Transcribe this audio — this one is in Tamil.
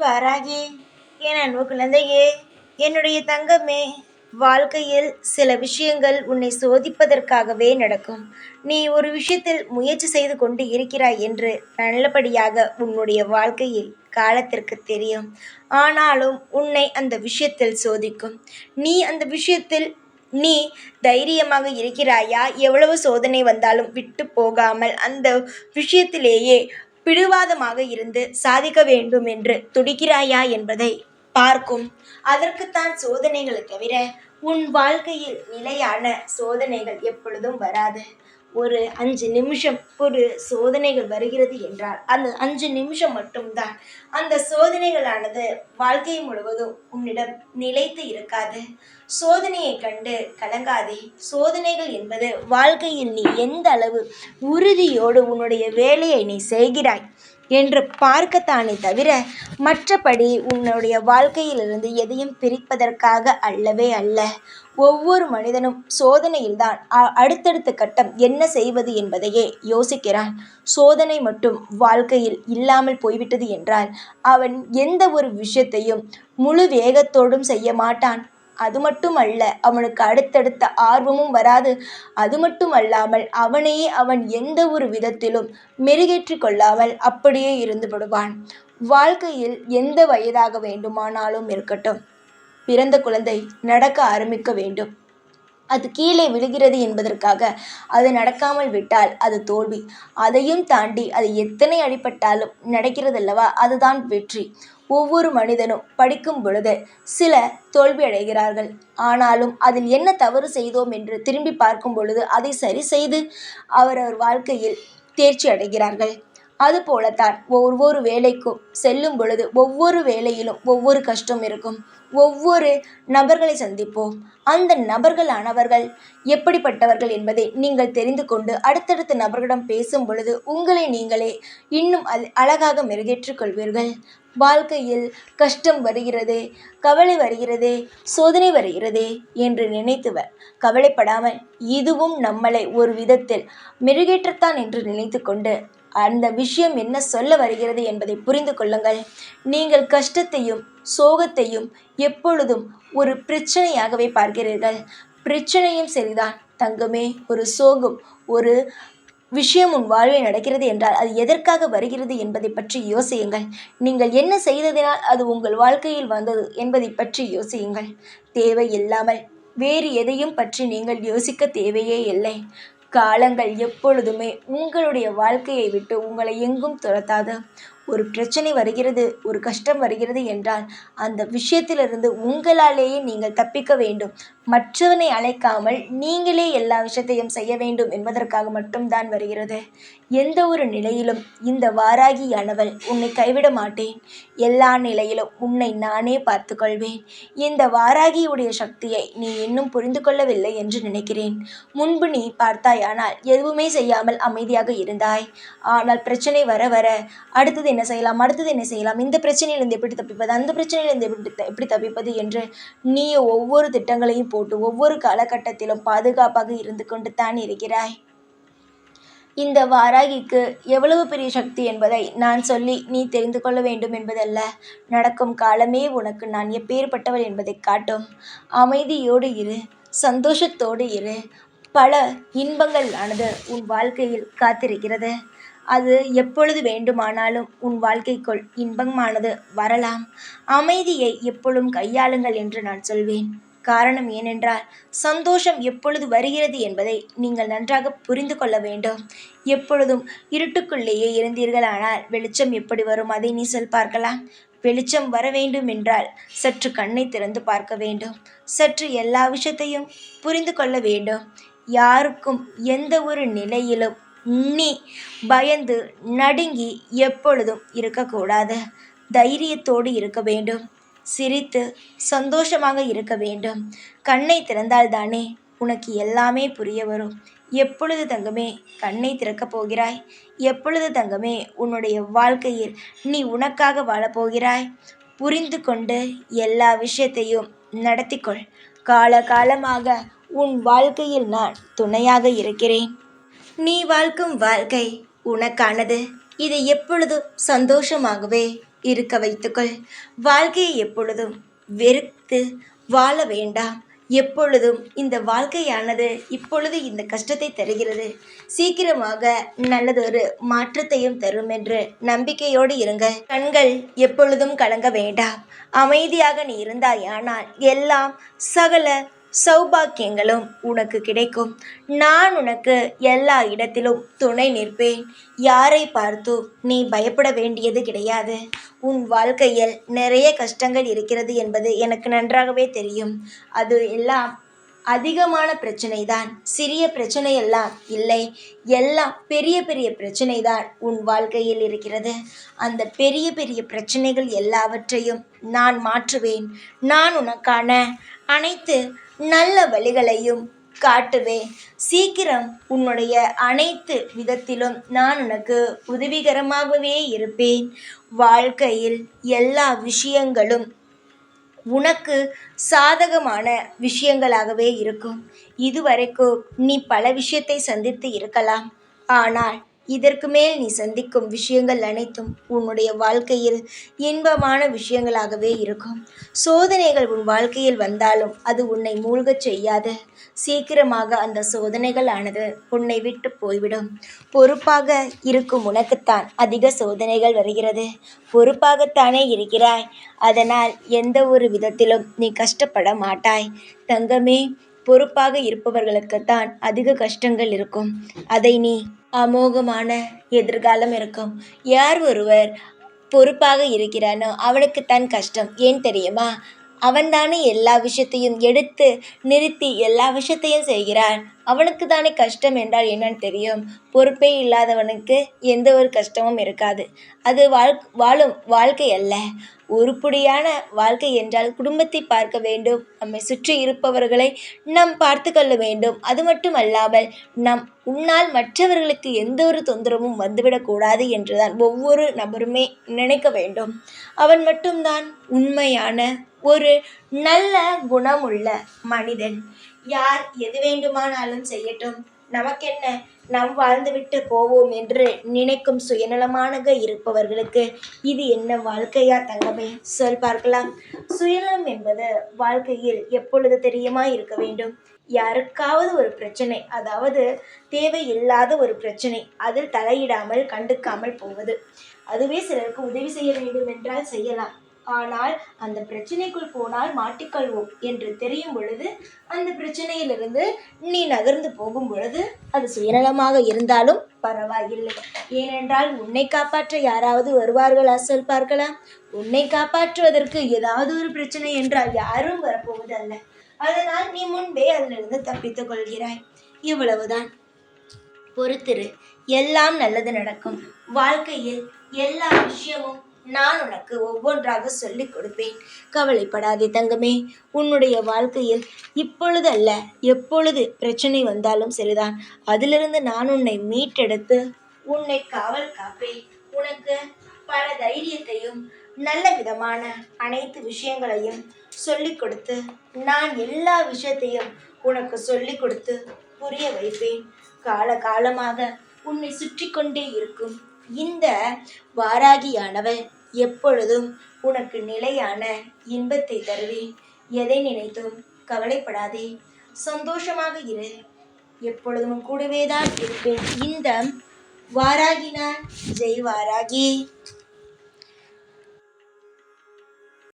வாராகி, என் அன்பு குழந்தையே, என்னுடைய தங்கமே, வாழ்க்கையில் சில விஷயங்கள் உன்னை சோதிப்பதற்காகவே நடக்கும். நீ ஒரு விஷயத்தில் முயற்சி செய்து கொண்டு இருக்கிறாய் என்று நல்லபடியாக உன்னுடைய வாழ்க்கையில் காலத்திற்கு தெரியும். ஆனாலும் உன்னை அந்த விஷயத்தில் சோதிக்கும். நீ அந்த விஷயத்தில் நீ தைரியமாக இருக்கிறாயா? எவ்வளவு சோதனை வந்தாலும் விட்டு போகாமல் அந்த விஷயத்திலேயே பிடிவாதமாக இருந்து சாதிக்க வேண்டும் என்று துடிக்கிறாயா என்பதை பார்க்கும். அதற்குத்தான் சோதனைகளை தவிர உன் வாழ்க்கையில் நிலையான சோதனைகள் எப்பொழுதும் வராது. ஒரு 5 நிமிஷம் ஒரு சோதனைகள் வருகிறது என்றால் அந்த 5 நிமிஷம் மட்டும்தான். அந்த சோதனைகளானது வாழ்க்கை முழுவதும் உன்னிடம் நிலைத்து இருக்காது. சோதனையை கண்டு கலங்காதே. சோதனைகள் என்பது வாழ்க்கையில் நீ எந்த அளவு உறுதியோடு உன்னுடைய வேலையை நீ செய்கிறாய் என்று பார்க்கத்தானே தவிர மற்றபடி உன்னுடைய வாழ்க்கையிலிருந்து எதையும் பிரிப்பதற்காக அல்லவே அல்ல. ஒவ்வொரு மனிதனும் சோதனையில்தான் அடுத்தடுத்த கட்டம் என்ன செய்வது என்பதையே யோசிக்கிறான். சோதனை மட்டும் வாழ்க்கையில் இல்லாமல் போய்விட்டது என்றால் அவன் எந்த ஒரு விஷயத்தையும் முழு வேகத்தோடும் செய்ய மாட்டான். அது மட்டும் அல்ல, அவனுக்கு அடுத்தடுத்த ஆர்வமும் வராது. அது மட்டும் அல்லாமல் அவனையே அவன் எந்த ஒரு விதத்திலும் மெருகேற்றி கொள்ளாமல் அப்படியே இருந்து விடுவான். வாழ்க்கையில் எந்த வயதாக வேண்டுமானாலும் இருக்கட்டும், பிறந்த குழந்தை நடக்க ஆரம்பிக்க வேண்டும். அது கீழே விழுகிறது என்பதற்காக அது நடக்காமல் விட்டால் அது தோல்வி. அதையும் தாண்டி அது எத்தனை அடிபட்டாலும் நடக்கிறதல்லவா, அதுதான் வெற்றி. ஒவ்வொரு மனிதனும் படிக்கும் பொழுது சில தோல்வி அடைகிறார்கள். ஆனாலும் அதில் என்ன தவறு செய்தோம் என்று திரும்பி பார்க்கும் பொழுது அதை சரி செய்து அவரவர் வாழ்க்கையில் தேர்ச்சி அடைகிறார்கள். அதுபோலத்தான் ஒவ்வொரு வேலைக்கும் செல்லும் பொழுது ஒவ்வொரு வேலையிலும் ஒவ்வொரு கஷ்டம் இருக்கும். ஒவ்வொரு நபர்களை சந்திப்போம். அந்த நபர்களானவர்கள் எப்படிப்பட்டவர்கள் என்பதை நீங்கள் தெரிந்து கொண்டு அடுத்தடுத்த நபர்களிடம் பேசும் பொழுது உங்களை நீங்களே இன்னும் அழகாக மெருகேற்றிக் கொள்வீர்கள். வாழ்க்கையில் கஷ்டம் வருகிறது, கவலை வருகிறது, சோதனை வருகிறது என்று நினைத்துவர் கவலைப்படாமல் இதுவும் நம்மளை ஒரு விதத்தில் மெருகேற்றத்தான் என்று நினைத்து கொண்டு அந்த விஷயம் என்ன சொல்ல வருகிறது என்பதை புரிந்து கொள்ளுங்கள். நீங்கள் கஷ்டத்தையும் சோகத்தையும் எப்பொழுதும் ஒரு பிரச்சனையாகவே பார்க்கிறீர்கள். பிரச்சனையும் சரிதான் தங்கமே. ஒரு சோகம், ஒரு விஷயம் உன் வாழ்வில் நடக்கிறது என்றால் அது எதற்காக வருகிறது என்பதை பற்றி யோசியுங்கள். நீங்கள் என்ன செய்ததினால் அது உங்கள் வாழ்க்கையில் வந்தது என்பதை பற்றி யோசியுங்கள். தேவையில்லாமல் வேறு எதையும் பற்றி நீங்கள் யோசிக்க தேவையே இல்லை. காலங்கள் எப்பொழுதுமே உங்களுடைய வாழ்க்கையை விட்டு உங்களை எங்கும் துரத்தாது. ஒரு பிரச்சனை வருகிறது, ஒரு கஷ்டம் வருகிறது என்றால் அந்த விஷயத்திலிருந்து உங்களாலேயே நீங்கள் தப்பிக்க வேண்டும். மற்றவனை அழைக்காமல் நீங்களே எல்லா விஷயத்தையும் செய்ய வேண்டும் என்பதற்காக மட்டும்தான் வருகிறது. எந்த ஒரு நிலையிலும் இந்த வாராகியானவள் உன்னை கைவிட மாட்டேன். எல்லா நிலையிலும் உன்னை நானே பார்த்து கொள்வேன். இந்த வாராகியுடைய சக்தியை நீ இன்னும் புரிந்து கொள்ளவில்லை என்று நினைக்கிறேன். முன்பு நீ பார்த்தாயானால் எதுவுமே செய்யாமல் அமைதியாக இருந்தாய். ஆனால் பிரச்சனை வர வர அடுத்தது என்ன செய்யலாம், அடுத்தது என்ன செய்யலாம், இந்த பிரச்சனையிலிருந்து எப்படி தப்பிப்பது, அந்த பிரச்சனையிலிருந்து எப்படி தப்பிப்பது என்று நீ ஒவ்வொரு திட்டங்களையும் போட்டு ஒவ்வொரு காலகட்டத்திலும் பாதுகாப்பாக இருந்து கொண்டு தான் இருக்கிறாய். இந்த வாராகிக்கு எவ்வளவு பெரிய சக்தி என்பதை நான் சொல்லி நீ தெரிந்து கொள்ள வேண்டும் என்பதல்ல. நடக்கும் காலமே உனக்கு நான் எப்பேற்பட்டவள் என்பதை காட்டும். அமைதியோடு இரு, சந்தோஷத்தோடு இரு. பல இன்பங்கள் ஆனது உன் வாழ்க்கையில் காத்திருக்கிறது. அது எப்பொழுது வேண்டுமானாலும் உன் வாழ்க்கைக்குள் இன்பமானது வரலாம். அமைதியை எப்பொழுதும் கையாளுங்கள் என்று நான் சொல்வேன். காரணம் ஏனென்றால் சந்தோஷம் எப்பொழுது வருகிறது என்பதை நீங்கள் நன்றாக புரிந்து கொள்ள வேண்டும். எப்பொழுதும் இருட்டுக்குள்ளேயே இருந்தீர்களானால் வெளிச்சம் எப்படி வரும், அதை நீ சொல் பார்க்கலாம். வெளிச்சம் வர வேண்டும் என்றால் சற்று கண்ணை திறந்து பார்க்க வேண்டும். சற்று எல்லா விஷயத்தையும் புரிந்து கொள்ள வேண்டும். யாருக்கும் எந்த ஒரு நிலையிலும் நீ பயந்து நடுங்கி எப்பொழுதும் இருக்கக்கூடாது. தைரியத்தோடு இருக்க வேண்டும். சிரித்து சந்தோஷமாக இருக்க வேண்டும். கண்ணை திறந்தால் தானே உனக்கு எல்லாமே புரிய வரும். எப்பொழுது தங்கமே கண்ணை திறக்கப் போகிறாய்? எப்பொழுது தங்கமே உன்னுடைய வாழ்க்கையில் நீ உனக்காக வாழப்போகிறாய்? புரிந்து கொண்டு எல்லா விஷயத்தையும் நடத்திக்கொள். காலகாலமாக உன் வாழ்க்கையில் நான் துணையாக இருக்கிறேன். நீ வாழ்க்கும் வாழ்க்கை உனக்கானது. இதை எப்பொழுதும் சந்தோஷமாகவே இருக்க வைத்துக்கொள். வாழ்க்கையை எப்பொழுதும் வெறுத்து வாழ வேண்டாம். எப்பொழுதும் இந்த வாழ்க்கையானது இப்பொழுது இந்த கஷ்டத்தை தருகிறது, சீக்கிரமாக நல்லதொரு மாற்றத்தையும் தரும் என்று நம்பிக்கையோடு இருங்கள். கண்கள் எப்பொழுதும் கலங்க வேண்டாம். அமைதியாக நீ இருந்தாயானால் எல்லாம் சகல சௌபாக்கியங்களும் உனக்கு கிடைக்கும். நான் உனக்கு எல்லா இடத்திலும் துணை நிற்பேன். யாரை பார்த்தோ நீ பயப்பட வேண்டியது கிடையாது. உன் வாழ்க்கையில் நிறைய கஷ்டங்கள் இருக்கிறது என்பது எனக்கு நன்றாகவே தெரியும். அது எல்லாம் அதிகமான பிரச்சனை தான், சிறிய பிரச்சனை எல்லாம் இல்லை. எல்லாம் பெரிய பெரிய பிரச்சனை தான் உன் வாழ்க்கையில் இருக்கிறது. அந்த பெரிய பெரிய பிரச்சனைகள் எல்லாவற்றையும் நான் மாற்றுவேன். நான் உனக்கான அனைத்து நல்ல வழிகளையும் காட்டுவேன். சீக்கிரம் உன்னுடைய அனைத்து விதத்திலும் நான் உனக்கு உதவிகரமாகவே இருப்பேன். வாழ்க்கையில் எல்லா விஷயங்களும் உனக்கு சாதகமான விஷயங்களாகவே இருக்கும். இதுவரைக்கும் நீ பல விஷயத்தை சந்தித்து இருக்கலாம். ஆனால் இதற்கு மேல் நீ சந்திக்கும் விஷயங்கள் அனைத்தும் உன்னுடைய வாழ்க்கையில் இன்பமான விஷயங்களாகவே இருக்கும். சோதனைகள் உன் வாழ்க்கையில் வந்தாலும் அது உன்னை மூழ்கச் செய்யாது. சீக்கிரமாக அந்த சோதனைகள் ஆனது உன்னை விட்டு போய்விடும். பொறுப்பாக இருக்கும் உனக்குத்தான் அதிக சோதனைகள் வருகிறது. பொறுப்பாகத்தானே இருக்கிறாய். அதனால் எந்த ஒரு விதத்திலும் நீ கஷ்டப்பட மாட்டாய். தங்கமே, பொறுப்பாக இருப்பவர்களுக்குத்தான் அதிக கஷ்டங்கள் இருக்கும். அதை நீ அமோகமான எதிர்காலம் இருக்கும். யார் ஒருவர் பொறுப்பாக இருக்கிறானோ அவனுக்குத்தான் கஷ்டம். ஏன் தெரியுமா? அவன்தானே எல்லா விஷயத்தையும் எடுத்து நிறுத்தி எல்லா விஷயத்தையும் செய்கிறான். அவனுக்கு தானே கஷ்டம் என்றால் என்னன்னு தெரியும். பொறுப்பே இல்லாதவனுக்கு எந்த ஒரு கஷ்டமும் இருக்காது. அது வாழும் வாழ்க்கை அல்ல. உருப்படியான வாழ்க்கை என்றால் குடும்பத்தை பார்க்க வேண்டும், நம்மை சுற்றி இருப்பவர்களை நாம் பார்த்து கொள்ள வேண்டும். அது மட்டும் அல்லாமல் உன்னால் மற்றவர்களுக்கு எந்த ஒரு தொந்தரவும் வந்துவிடக்கூடாது என்றுதான் ஒவ்வொரு நபருமே நினைக்க வேண்டும். அவன் மட்டும்தான் உண்மையான ஒரு நல்ல குணமுள்ள மனிதன். யார் எது வேண்டுமானாலும் செய்யட்டும், நமக்கென்ன, நாம் வாழ்ந்துவிட்டு போவோம் என்று நினைக்கும் சுயநலமாக இருப்பவர்களுக்கு இது என்ன வாழ்க்கையா தங்கமே? சொல் பார்க்கலாம். சுயநலம் என்பது வாழ்க்கையில் எப்பொழுது தெரியுமா இருக்க வேண்டும்? யாருக்காவது ஒரு பிரச்சனை, அதாவது தேவையில்லாத ஒரு பிரச்சனை, அதில் தலையிடாமல் கண்டுக்காமல் போவது. அதுவே சிலருக்கு உதவி செய்ய வேண்டும் என்றால் செய்யலாம். ஆனால் அந்த பிரச்சனைக்குள் போனால் மாட்டிக்கொள்வோம் என்று தெரியும் பொழுது அந்த பிரச்சனையிலிருந்து நீ நகர்ந்து போகும் பொழுது அது சுயநலமாக இருந்தாலும் பரவாயில்லை. ஏனென்றால் உன்னை காப்பாற்ற யாராவது வருவார்களா? சொல் பார்க்கலாம். உன்னை காப்பாற்றுவதற்கு ஏதாவது ஒரு பிரச்சனை என்றால் யாரும் வரப்போவது அல்ல. அதனால் நீ முன்பே அதிலிருந்து தப்பித்துக் கொள்கிறாய். இவ்வளவுதான். பொறுத்திரு, எல்லாம் நல்லது நடக்கும். வாழ்க்கையில் எல்லா விஷயமும் நான் உனக்கு ஒவ்வொன்றாக சொல்லிக் கொடுப்பேன். கவலைப்படாதே தங்கமே. உன்னுடைய வாழ்க்கையில் இப்பொழுது அல்ல, எப்பொழுது பிரச்சனை வந்தாலும் சரிதான், அதிலிருந்து நான் உன்னை மீட்டெடுத்து உன்னை காவல் காப்பேன். உனக்கு பல தைரியத்தையும் நல்ல விதமான அனைத்து விஷயங்களையும் சொல்லிக் கொடுத்து நான் எல்லா விஷயத்தையும் உனக்கு சொல்லிக் கொடுத்து புரிய வைப்பேன். காலகாலமாக உன்னை சுற்றி கொண்டே இருக்கும் இந்த வாராகியானவள் எப்பொழுதும் உனக்கு நிலையான இன்பத்தை தருவேன். எதை நினைத்தும் கவலைப்படாதே, சந்தோஷமாக இரு. எப்பொழுதும் கூடவேதான் இருப்பேன். இந்த வாராகி நான். ஜெய் வாராகி.